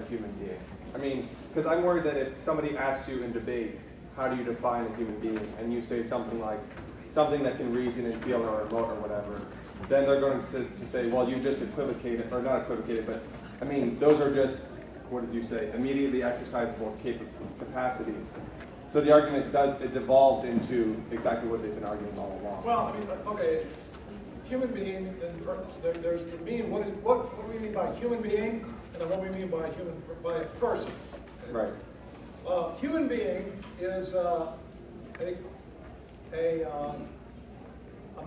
human being? I mean, because I'm worried that if somebody asks you in debate, how do you define a human being, and you say something like, something that can reason and feel or emote or whatever, then they're going to say, well, you just equivocated, or not equivocated, but I mean, those are just, what did you say, immediately exercisable capacities. So the argument it devolves into exactly what they've been arguing all along. Well, I mean, okay, human being, there's the meaning, what do we mean by human being, and then what we mean by a person. Right. Human being is a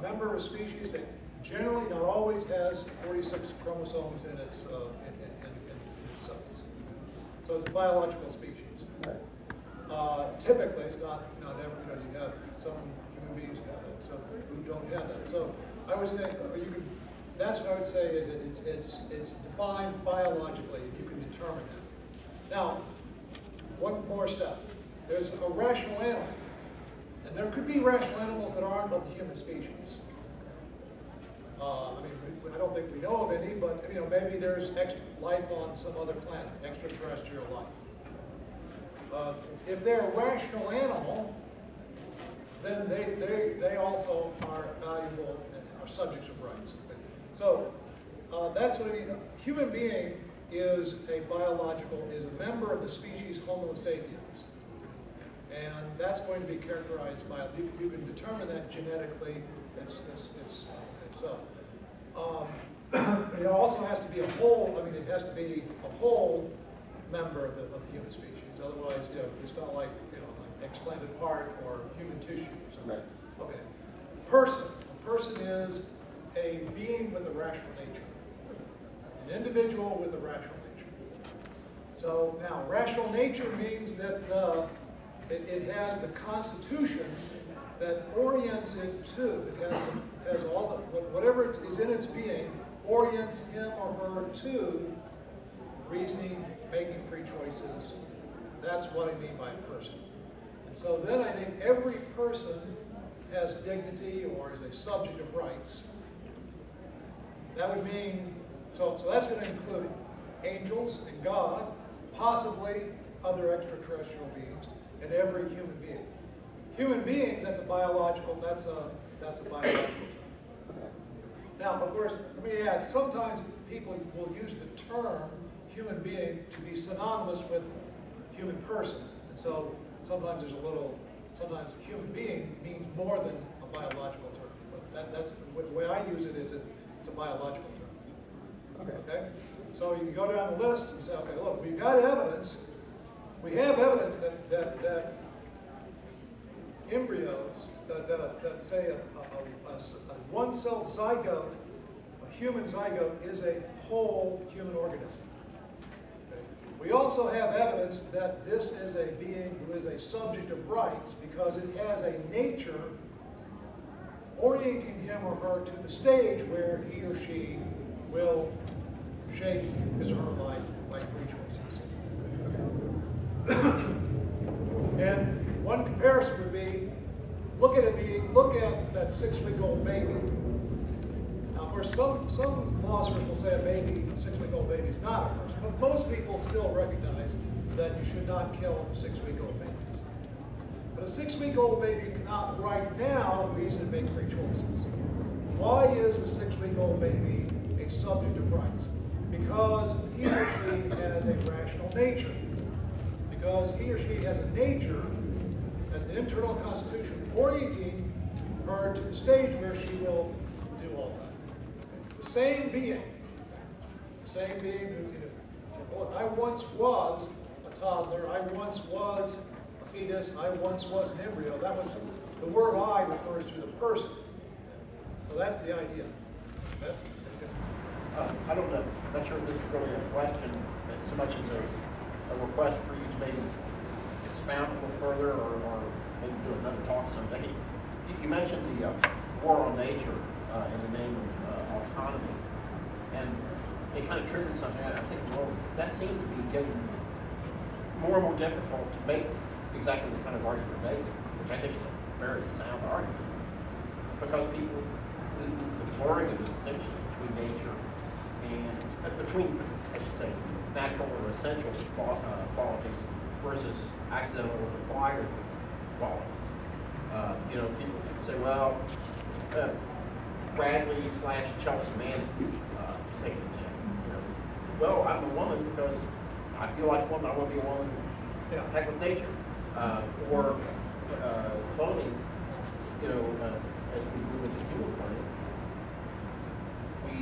member of a species that generally, not always, has 46 chromosomes in its cells. So it's a biological species. Right. Typically, it's not every, you have some human beings who have that, some who don't have that. So I would say, that's what I would say is that it's defined biologically, and you can determine that. Now, one more step. There's a rational animal. And there could be rational animals that aren't of the human species. I mean, I don't think we know of any, but maybe there's life on some other planet, extraterrestrial life. If they're a rational animal, then they also are valuable and are subjects of rights. So that's what I mean. Human being is is a member of the species Homo sapiens. And that's going to be characterized by, you can determine that genetically. It also has to be a whole, it has to be a whole member of the human species. Otherwise, it's not like, like explanted part or human tissue or something. Right. Okay. Person. A person is a being with a rational nature. An individual with a rational nature. So now, rational nature means that it has the constitution that orients it to. It has all the, whatever is in its being orients him or her to reasoning, making free choices. That's what I mean by a person. And so then I think every person has dignity or is a subject of rights. That would mean, so that's going to include angels and God, possibly other extraterrestrial beings, and every human being. Human beings, that's a biological term. Now, of course, let me add, sometimes people will use the term human being to be synonymous with human person. And so sometimes sometimes human being means more than a biological term. But that's the way I use it is it's a biological term. Okay? So you go down the list and say, okay, look, we've got evidence. We have evidence that embryos, that say a one-celled zygote, a human zygote, is a whole human organism. Okay? We also have evidence that this is a being who is a subject of rights because it has a nature orienting him or her to the stage where he or she will shape his or her life by free choices. And one comparison would be, look at that 6-week-old baby. Now, of course, some philosophers will say a 6-week-old baby is not a person, but most people still recognize that you should not kill 6-week-old babies. But a 6-week-old baby cannot right now reason and make free choices. Why is a 6-week-old baby a subject of rights? Because he or she has a rational nature. Because he or she has a nature, as an internal constitution, orienting her to the stage where she will do all that. The same being who said, well, I once was a toddler, I once was a fetus, I once was an embryo. That was, the word I refers to the person. So that's the idea. I don't know, not sure if this is really a question so much as a request for you to maybe expound a little further or maybe do another talk someday. You mentioned the war on nature in the name of autonomy, and it kind of triggered something. I think, well, that seems to be getting more and more difficult to make exactly the kind of argument you're making, which I think is a very sound argument, because people, the blurring of the distinctions between nature and, I should say, natural or essential qualities versus accidental or acquired qualities. You know, people say, well, Bradley / Chelsea Manning, take an example. You know, well, I'm a woman because I feel like a woman. I want to be a woman. Yeah. Heck with nature. Or clothing. You know, as we move into human clothing, we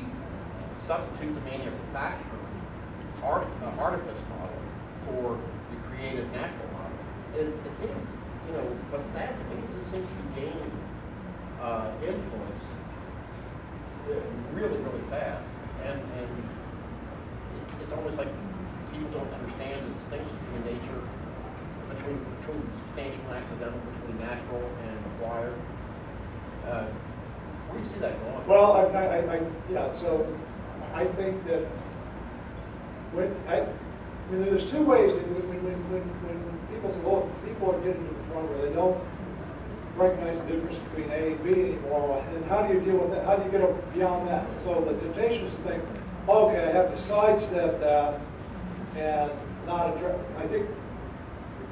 substitute the manufacturer artifice model for the creative natural model. It seems, you know, what's sad to me is it seems to gain influence really, really fast, and it's almost like people don't understand the distinction between nature, between substantial and accidental, between natural and acquired. Where do you see that going? Well, yeah. So I think that I mean, there's two ways that when people say, well, people are getting to the point where they don't recognize the difference between A and B anymore, and how do you deal with that? How do you get beyond that? So the temptation is to think, okay, I have to sidestep that and not address. I think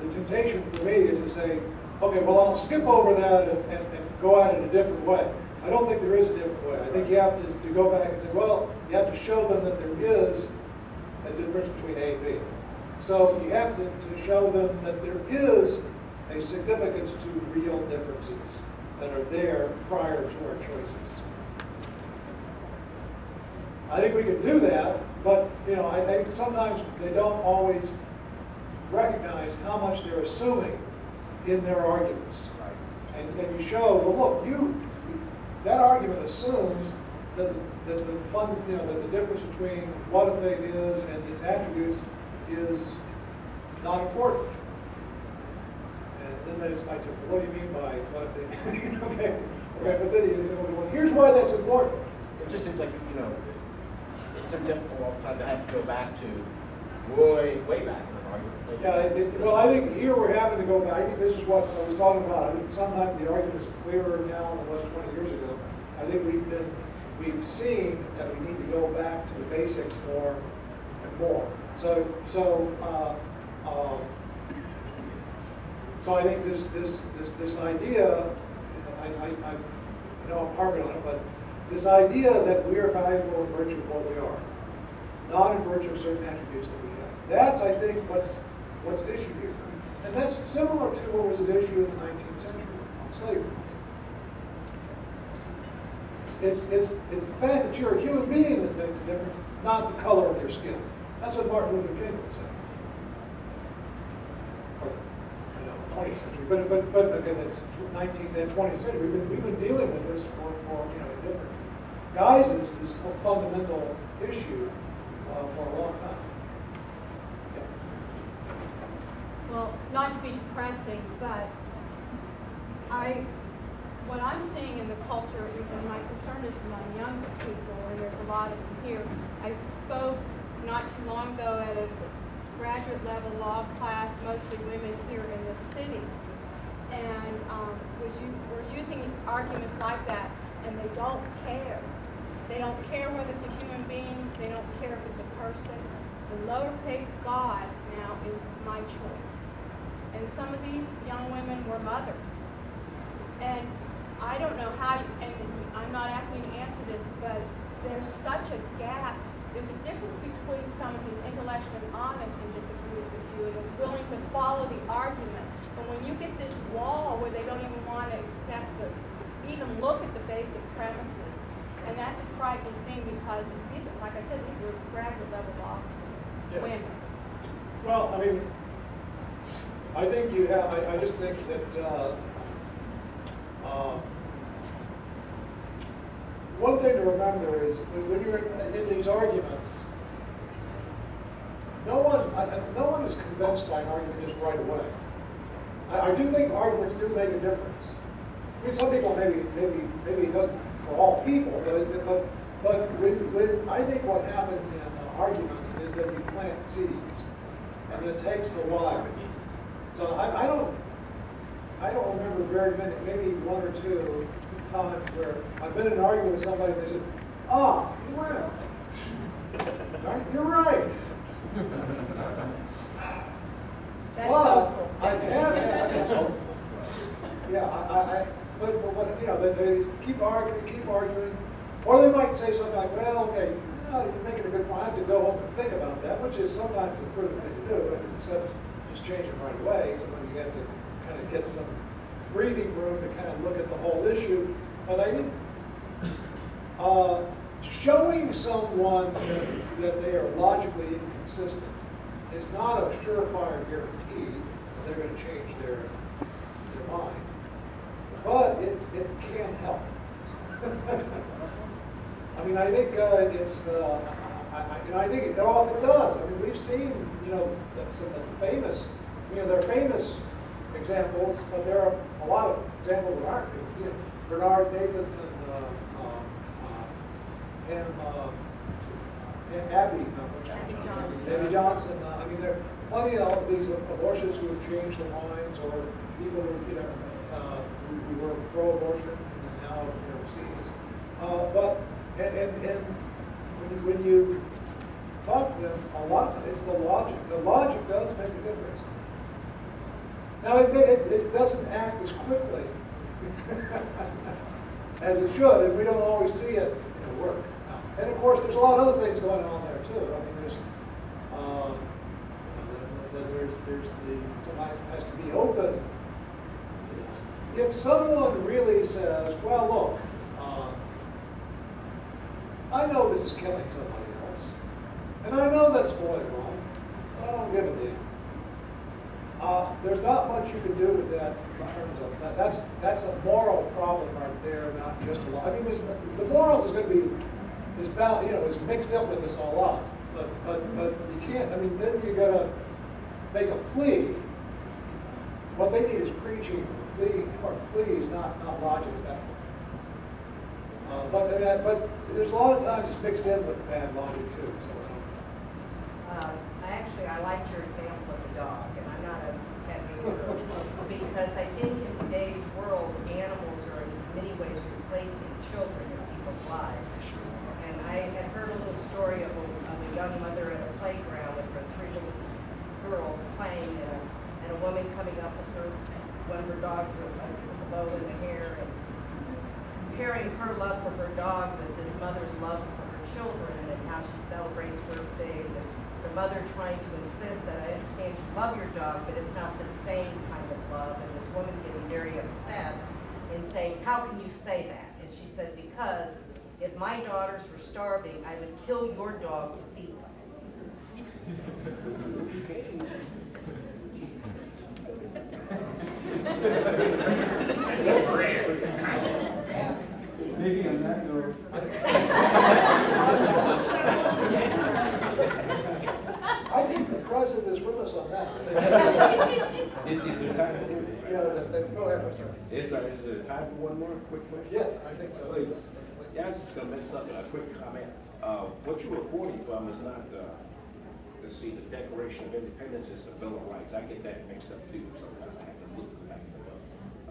the temptation for me is to say, okay, well, I'll skip over that and go at it a different way. I don't think there is a different way. I think you have to go back and say, well, you have to show them that there is a difference between A and B. So you have to show them that there is a significance to real differences that are there prior to our choices. I think we can do that, but you know, I think sometimes they don't always recognize how much they're assuming in their arguments. And you show, well, look, that argument assumes that that the difference between what a thing is and its attributes is not important. And then they might say, well, what do you mean by what a thing? okay, but then you say, well, here's why that's important. It just seems like, you know, it's so difficult all the time to have to go back to way back in an argument. Yeah, well, I think here we're having to go back. I think this is what I was talking about. I think sometimes the argument is clearer now than it was 20 years ago. I think we've seen that we need to go back to the basics more and more. So I think this idea, I know I'm harping on it, but this idea that we are valuable in virtue of what we are, not in virtue of certain attributes that we have. That's, I think, what's at issue here. And that's similar to what was at issue in the 19th century on slavery. It's the fact that you're a human being that makes a difference, not the color of your skin. That's what Martin Luther King would say. Or, 20th century, but again, it's 19th and 20th century. We've been dealing with this for in different guises, this fundamental issue for a long time. Yeah. Well, not to be depressing, but what I'm seeing in the culture is, and my concern is among younger people, and there's a lot of them here. I spoke not too long ago at a graduate level law class, mostly women here in the city, and we're using arguments like that, and they don't care. They don't care whether it's a human being. They don't care if it's a person. The lowercase God now is my choice. And some of these young women were mothers. And I don't know how, and I'm not asking you to answer this, but there's such a gap. There's a difference between someone who's intellectually honest and disagrees with you and is willing to follow the argument. But when you get this wall where they don't even want to accept even look at the basic premises, and that's a frightening thing because these are, like I said, these are graduate level law school women. Well, I mean, I think you have. I just think that one thing to remember is when you're in these arguments, no one is convinced by an argument just right away. I do think arguments do make a difference. I mean, some people maybe it doesn't for all people, but I think what happens in arguments is that you plant seeds, and it takes a while. So I don't remember very many, maybe one or two times where I've been in an argument with somebody and they said, "Ah, you win. Right? You're right." That's But hopeful. I have had. It's hopeful. Yeah, but what, you know, they keep arguing, or they might say something like, well, okay, you're making a good point. I have to go home and think about that, which is sometimes a prudent thing to do. Instead of just changing right away, sometimes you have to kind of get some breathing room to kind of look at the whole issue. But I think showing someone that they are logically inconsistent is not a surefire guarantee that they're going to change their mind. But it can help. I mean, I think I think it often does. I mean, we've seen, you know, some of the famous, you know, there are famous examples, but there are a lot of examples that aren't. You know, Bernard Davis and Abby Johnson. I mean, there are plenty of these abortionists who have changed their minds, or people who, you know, who were pro-abortion and now, you know, see this. But when you talk to them, a lot of times it's the logic. The logic does make a difference. Now it doesn't act as quickly as it should, and we don't always see it, you know, work. And of course, there's a lot of other things going on there too. I mean, somebody has to be open. If someone really says, well, look, I know this is killing somebody else, and I know that's morally wrong, but I don't give a damn. There's not much you can do with that in terms of that. That's a moral problem right there, not just a law. I mean, the morals is going to be is mixed up with this a lot. But you can't. I mean, then you got to make a plea. What they need is preaching, pleas, not logic. But there's a lot of times it's mixed in with bad logic too. So. I liked your example of the dog, and I'm not a pet hater, because I think in today's world, animals are in many ways replacing children in people's lives. And I had heard a little story of a young mother at a playground with her 3 little girls playing, and a woman coming up with one of her dogs with a bow in the hair, and comparing her love for her dog with this mother's love for her children, and how she celebrates birthdays, and the mother trying to insist that I understand you love your dog, but it's not the same kind of love, and this woman getting very upset and saying, how can you say that? And she said, because if my daughters were starving, I would kill your dog to feed them. Maybe on that note. I think the president is with us on that. Is there time? Go ahead, sir. Is there time for one more quick question? Yes, I think so. Please. Yeah, I was just going to make something, a quick comment. What you were quoting from is not, let's see, the Declaration of Independence, is the Bill of Rights. I get that mixed up too. Sometimes I have to look back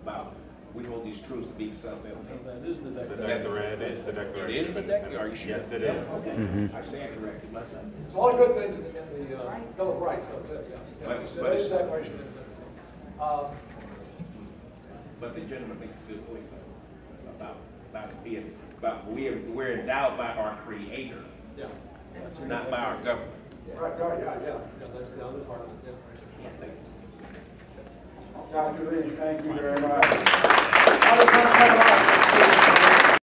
about we hold these truths to be self-evident. That is the Declaration. It is the Declaration. It is the Declaration. Are you sure? Yes, it is. Okay. I stand corrected myself. There's a lot of good things in the Bill of Rights, that's it, yeah. But Today's Declaration is But the gentleman makes a good point about we're endowed by our Creator, yeah. not by our government. Right, yeah. That's the other part of it, yeah. Yeah, thank you. Dr. Lee, thank you very much.